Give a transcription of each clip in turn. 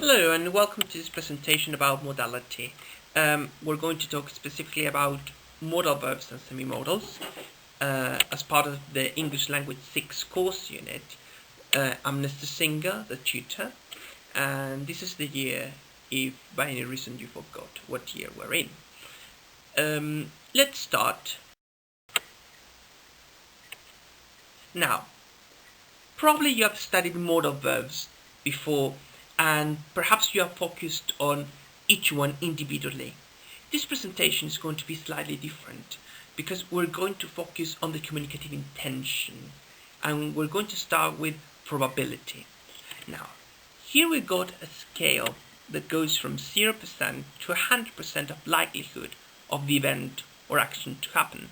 Hello and welcome to this presentation about modality. We're going to talk specifically about modal verbs and semi-modals as part of the English Language 6 course unit. I'm Mr. Singer, the tutor, and this is the year, if by any reason you forgot what year we're in. Let's start. Now, probably you have studied modal verbs before, and perhaps you are focused on each one individually. This presentation is going to be slightly different because we're going to focus on the communicative intention, and we're going to start with probability. Now, here we got a scale that goes from 0% to 100% of likelihood of the event or action to happen.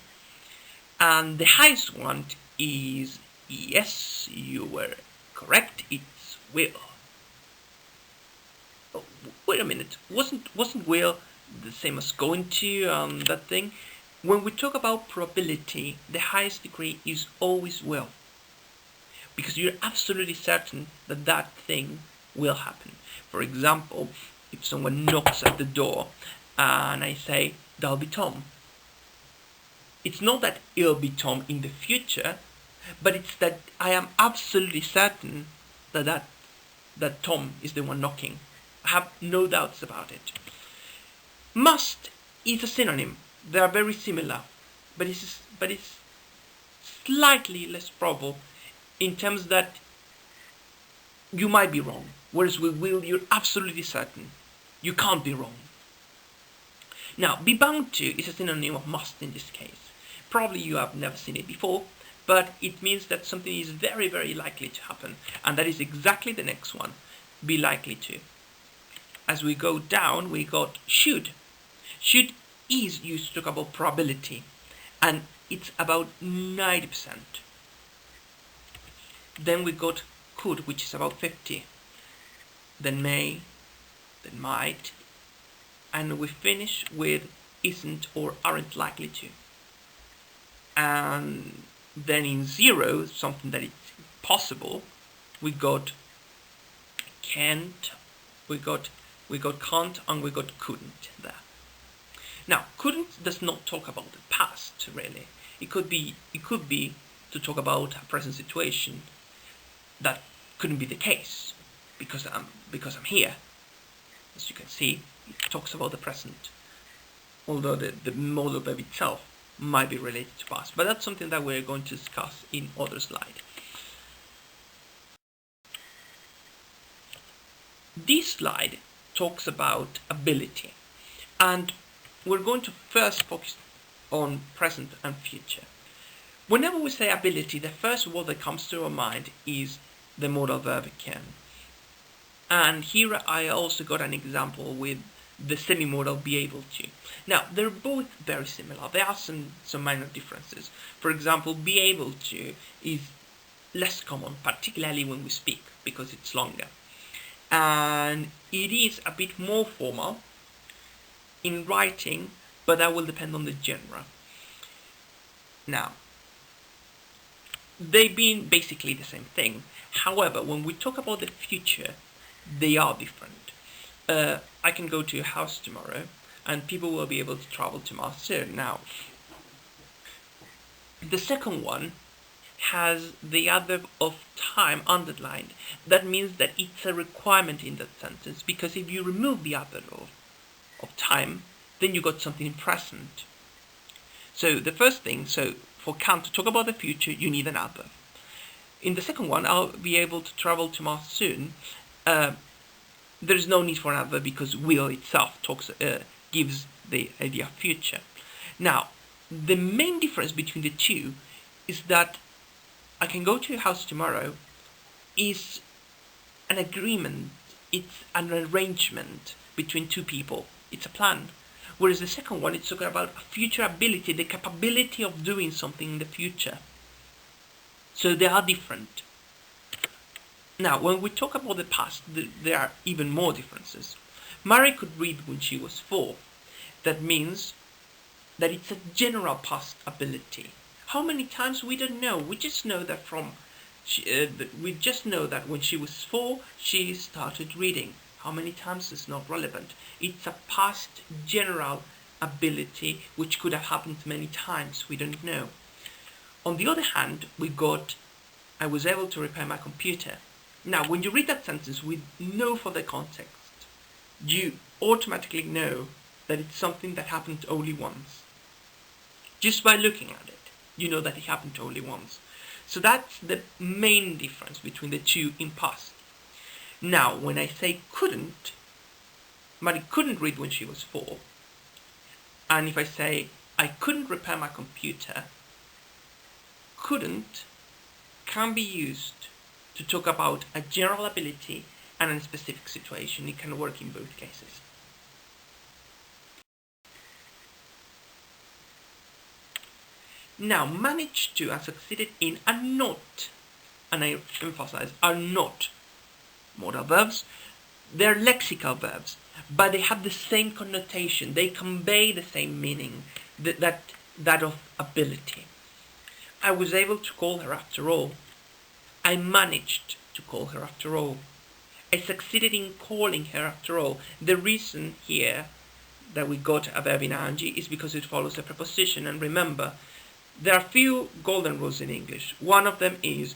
And the highest one is yes, you were correct, it's will. Oh, wait a minute, wasn't will the same as going to that thing? When we talk about probability, the highest degree is always will, because you're absolutely certain that that thing will happen. For example, if someone knocks at the door and I say, that'll be Tom. It's not that it'll be Tom in the future, but it's that I am absolutely certain that Tom is the one knocking. I have no doubts about it. Must is a synonym. They are very similar, but it's slightly less probable in terms that you might be wrong, whereas with will you're absolutely certain. You can't be wrong. Now, be bound to is a synonym of must in this case. Probably you have never seen it before, but it means that something is very, very likely to happen, and that is exactly the next one, be likely to. As we go down, we got should. Should is used to talk about probability, and it's about 90%. Then we got could, which is about 50. Then may, then might, and we finish with isn't or aren't likely to. And then in zero, something that is possible, we got can't, we got can't, and we got couldn't there. Now, couldn't does not talk about the past really. It could be to talk about a present situation that couldn't be the case because I'm here. As you can see, it talks about the present, although the modal verb itself might be related to past, but that's something that we're going to discuss in other slide. This slide talks about ability, and we're going to first focus on present and future. Whenever we say ability, the first word that comes to our mind is the modal verb can. And here I also got an example with the semi-modal be able to. Now, they're both very similar. There are some minor differences. For example, be able to is less common, particularly when we speak, because it's longer. And it is a bit more formal in writing, but that will depend on the genre. Now, they've been basically the same thing. However, when we talk about the future, they are different. I can go to your house tomorrow, and people will be able to travel to Mars soon. Now, the second one has the adverb of time underlined. That means that it's a requirement in that sentence, because if you remove the adverb of time, then you got something in present. So the first thing, for can to talk about the future, you need an adverb. In the second one, I'll be able to travel to Mars soon. There is no need for an adverb because will itself gives the idea of future. Now, the main difference between the two is that I can go to your house tomorrow is an agreement, it's an arrangement between two people, it's a plan. Whereas the second one, it's talking about a future ability, the capability of doing something in the future. So they are different. Now, when we talk about the past, there are even more differences. Mary could read when she was 4. That means that it's a general past ability. How many times we don't know. We just know that when she was 4, she started reading. How many times is not relevant. It's a past general ability which could have happened many times. We don't know. On the other hand, we got, I was able to repair my computer. Now, when you read that sentence with no further context, you automatically know that it's something that happened only once. Just by looking at it, you know that it happened only once. So that's the main difference between the two in past. Now, when I say couldn't, Marie couldn't read when she was 4. And if I say I couldn't repair my computer, couldn't can be used to talk about a general ability and a specific situation. It can work in both cases. Now, managed to and succeeded in are not, and I emphasize, are not modal verbs. They're lexical verbs, but they have the same connotation. They convey the same meaning, that of ability. I was able to call her after all. I managed to call her after all. I succeeded in calling her after all. The reason here that we got a verb in ing is because it follows a preposition. And remember, there are a few golden rules in English. One of them is,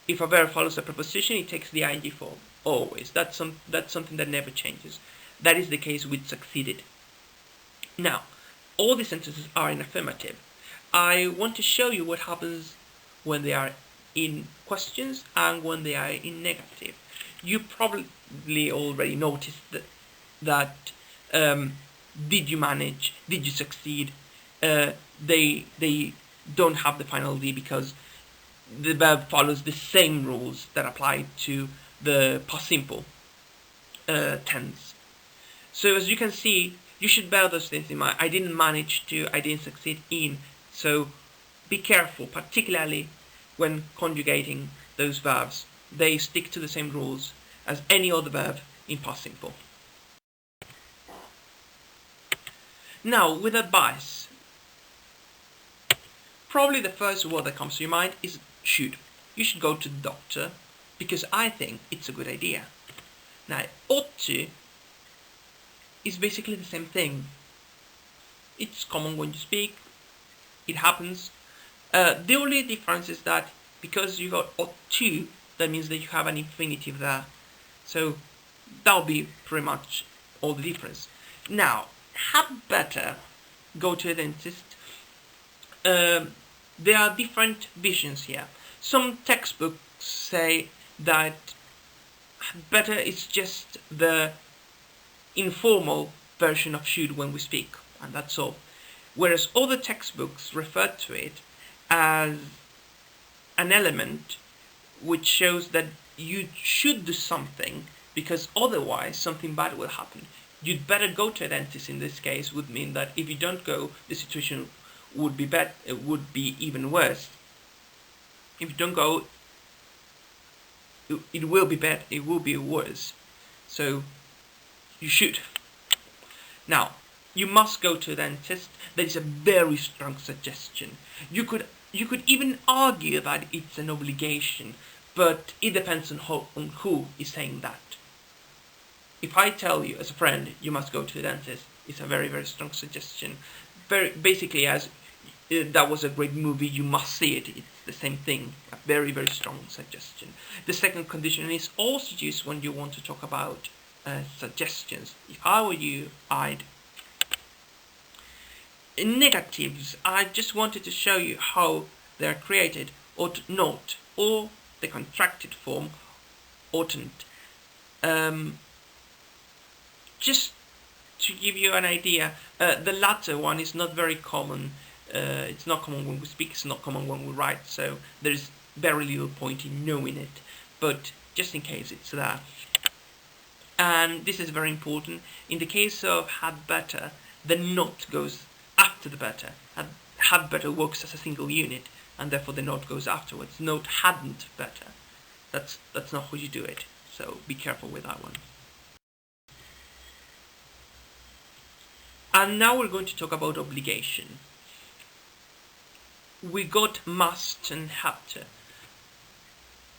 if a verb follows a preposition, it takes the ing form. Always. That's something that never changes. That is the case with succeeded. Now, all these sentences are in affirmative. I want to show you what happens when they are in questions and when they are in negative. You probably already noticed that did you manage, did you succeed, they don't have the final D because the verb follows the same rules that apply to the past simple tense. So as you can see, you should bear those things in mind. I didn't manage to, I didn't succeed in. So be careful, particularly when conjugating those verbs. They stick to the same rules as any other verb in past simple. Now, with advice, probably the first word that comes to your mind is should. You should go to the doctor because I think it's a good idea. Now, ought to is basically the same thing. It's common when you speak. It happens. The only difference is that because you got ought to, that means that you have an infinitive there. So that'll be pretty much all the difference. Now, had better go to a dentist. There are different visions here. Some textbooks say that had better is just the informal version of should when we speak, and that's all. Whereas other textbooks refer to it as an element which shows that you should do something because otherwise something bad will happen. You'd better go to a dentist in this case would mean that if you don't go, the situation would be bad. It would be even worse. If you don't go, it will be bad. It will be worse. So you should. Now, you must go to a dentist. That is a very strong suggestion. You could even argue that it's an obligation, but it depends on who is saying that. If I tell you as a friend you must go to the dentist, it's a very, very strong suggestion. Basically, as that was a great movie, you must see it. It's the same thing. A very, very strong suggestion. The second condition is also used when you want to talk about suggestions. If I were you, I'd. In negatives, I just wanted to show you how they're created. Ought not, or the contracted form, oughtn't. Just to give you an idea, the latter one is not very common. It's not common when we speak, it's not common when we write, so there's very little point in knowing it. But just in case it's there. And this is very important. In the case of had better, the not goes after the better. Had better works as a single unit, and therefore the not goes afterwards. Note hadn't better. That's not how you do it. So be careful with that one. And now we're going to talk about obligation. We got must and have to.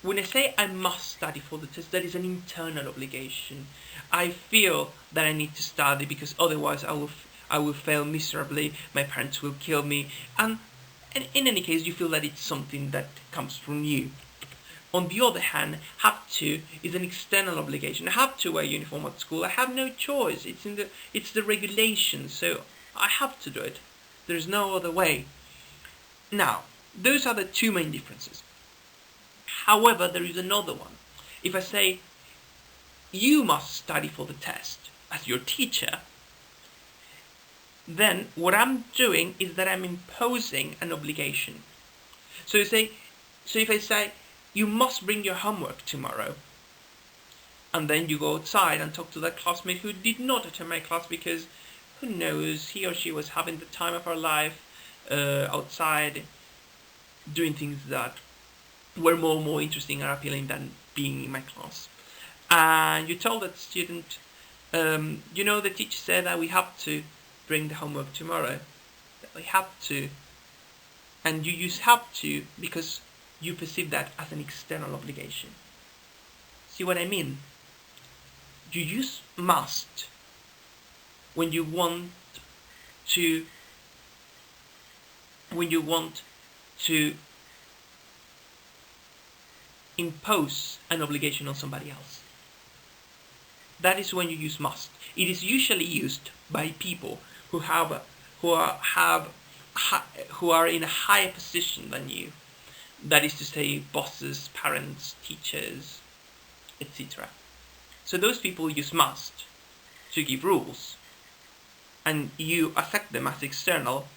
when I say I must study for the test, that is an internal obligation. I feel that I need to study because otherwise I will fail miserably. My parents will kill me, and in any case, you feel that it's something that comes from you. On the other hand, have to is an external obligation. I have to wear uniform at school. I have no choice. It's the regulations, so I have to do it. There's no other way. Now, those are the two main differences. However, there is another one. If I say, you must study for the test as your teacher, then what I'm doing is that I'm imposing an obligation. So if I say, you must bring your homework tomorrow, and then you go outside and talk to that classmate who did not attend my class because, who knows, he or she was having the time of her life outside, doing things that were more interesting and appealing than being in my class. And you tell that student, the teacher said that we have to bring the homework tomorrow. That we have to. And you use have to because you perceive that as an external obligation. See what I mean? You use must when you want to impose an obligation on somebody else. That is when you use must. It is usually used by people who are in a higher position than you. That is to say, bosses, parents, teachers, etc. So those people use must to give rules, and you accept them as external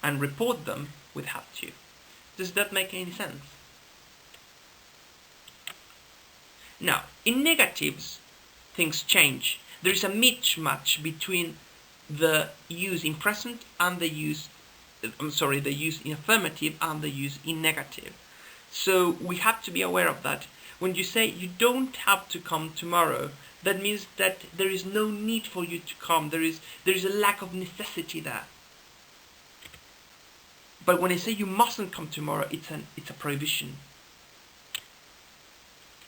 and report them with have to. Does that make any sense? Now, in negatives, things change. There is a mismatch between the use in present and the use in affirmative and the use in negative. So we have to be aware of that. When you say you don't have to come tomorrow, that means that there is no need for you to come. There is a lack of necessity there. But when I say you mustn't come tomorrow, it's a prohibition.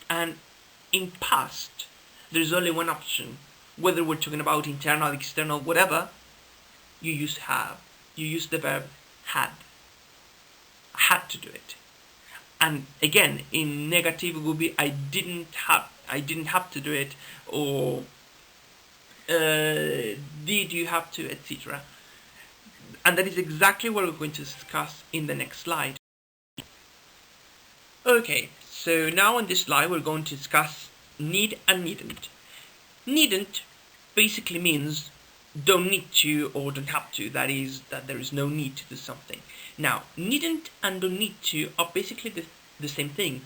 And in past, there's only one option. Whether we're talking about internal, external, whatever, you use have. You use the verb had. I had to do it. And again, in negative it would be I didn't have to do it, or did you have to, etc. And that is exactly what we're going to discuss in the next slide. Okay, so now on this slide we're going to discuss need and needn't. Needn't basically means don't need to or don't have to. That is, that there is no need to do something. Now, needn't and don't need to are basically the same thing.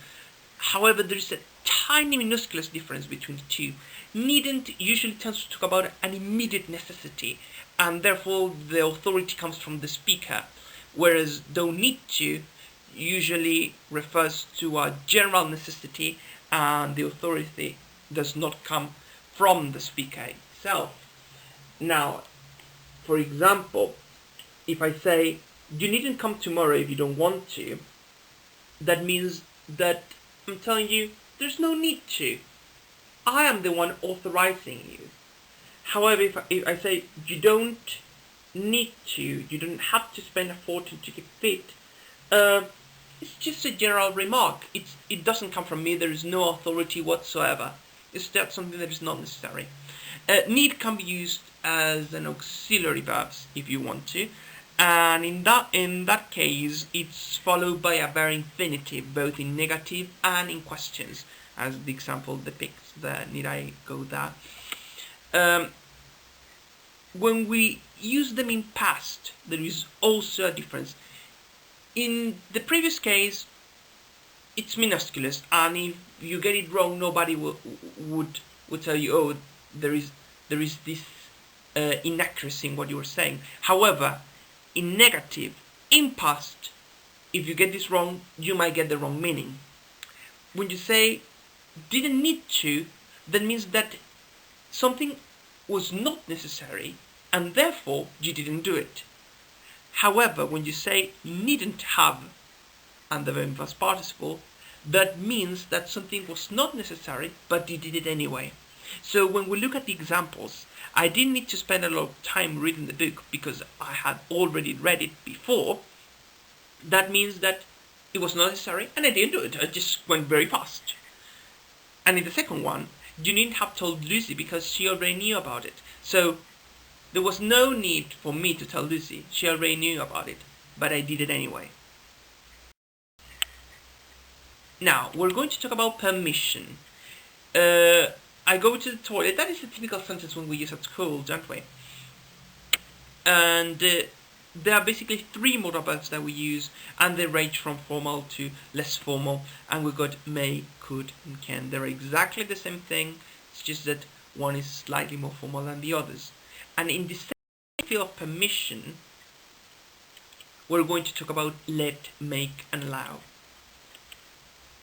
However, there is a tiny minuscule difference between the two. Needn't usually tends to talk about an immediate necessity, and therefore the authority comes from the speaker, whereas don't need to usually refers to a general necessity and the authority does not come from the speaker itself. Now, for example, if I say, you needn't come tomorrow if you don't want to, that means that I'm telling you, there's no need to. I am the one authorizing you. However, if I say, you don't need to, you don't have to spend a fortune to get fit, it's just a general remark. It doesn't come from me, there is no authority whatsoever. It's just something that is not necessary. Need can be used as an auxiliary verb if you want to, and in that case it's followed by a verb infinitive both in negative and in questions, as the example depicts. Need I go there? When we use them in past, there is also a difference. In the previous case, it's minusculous, and if you get it wrong, nobody would tell you, oh, there is this inaccuracy in what you were saying. However, in negative, in past, if you get this wrong, you might get the wrong meaning. When you say didn't need to, that means that something was not necessary, and therefore you didn't do it. However, when you say needn't have, and the verb past participle, that means that something was not necessary, but you did it anyway. So when we look at the examples, I didn't need to spend a lot of time reading the book because I had already read it before. That means that it was not necessary and I didn't do it. I just went very fast. And in the second one, you needn't have told Lucy because she already knew about it. So there was no need for me to tell Lucy. She already knew about it, but I did it anyway. Now, we're going to talk about permission. I go to the toilet. That is a typical sentence when we use at school, don't we? And there are basically three modal verbs that we use, and they range from formal to less formal. And we've got may, could, and can. They're exactly the same thing. It's just that one is slightly more formal than the others. And in the same field of permission, we're going to talk about let, make, and allow.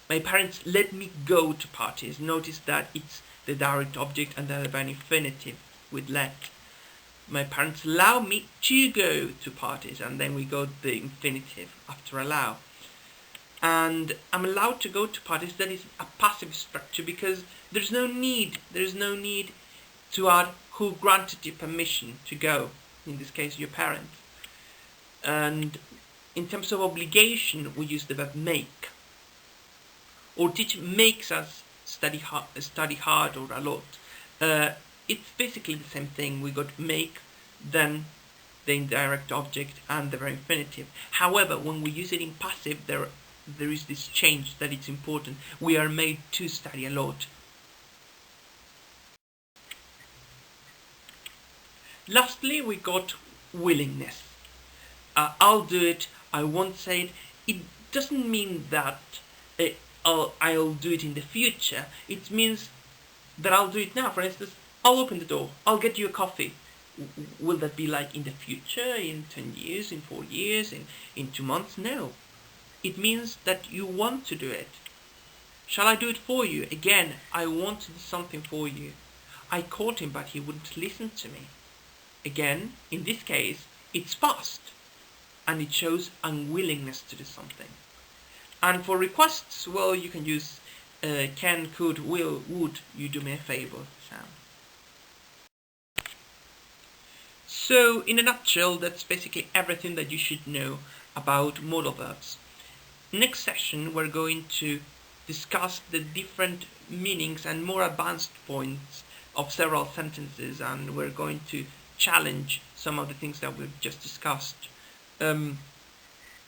My parents let me go to parties. Notice that it's the direct object and the verb infinitive with let. My parents allow me to go to parties, and then we got the infinitive after allow. And I'm allowed to go to parties. That is a passive structure because there's no need to add who granted you permission to go, in this case your parents. And in terms of obligation, we use the verb make. Or teacher makes us study hard or a lot. It's basically the same thing. We got make, then the indirect object and the verb infinitive. However, when we use it in passive, there is this change that it's important. We are made to study a lot. Lastly, we got willingness. I'll do it. I won't say it. It doesn't mean that I'll do it in the future. It means that I'll do it now. For instance, I'll open the door. I'll get you a coffee. Will that be like in the future, in 10 years, in 4 years, in 2 months? No. It means that you want to do it. Shall I do it for you? Again, I want to do something for you. I called him, but he wouldn't listen to me. Again, in this case, it's past, and it shows unwillingness to do something. And for requests, well, you can use can, could, will, would. You do me a favor sound. So, in a nutshell, that's basically everything that you should know about modal verbs. Next session, we're going to discuss the different meanings and more advanced points of several sentences, and we're going to challenge some of the things that we've just discussed.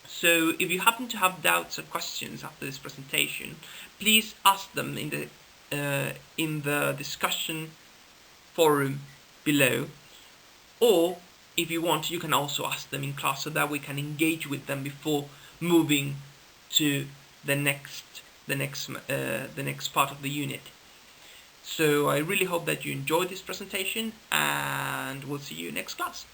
So if you happen to have doubts or questions after this presentation, please ask them in the discussion forum below, or if you want, you can also ask them in class so that we can engage with them before moving to the next part of the unit. So I really hope that you enjoyed this presentation, and we'll see you next class.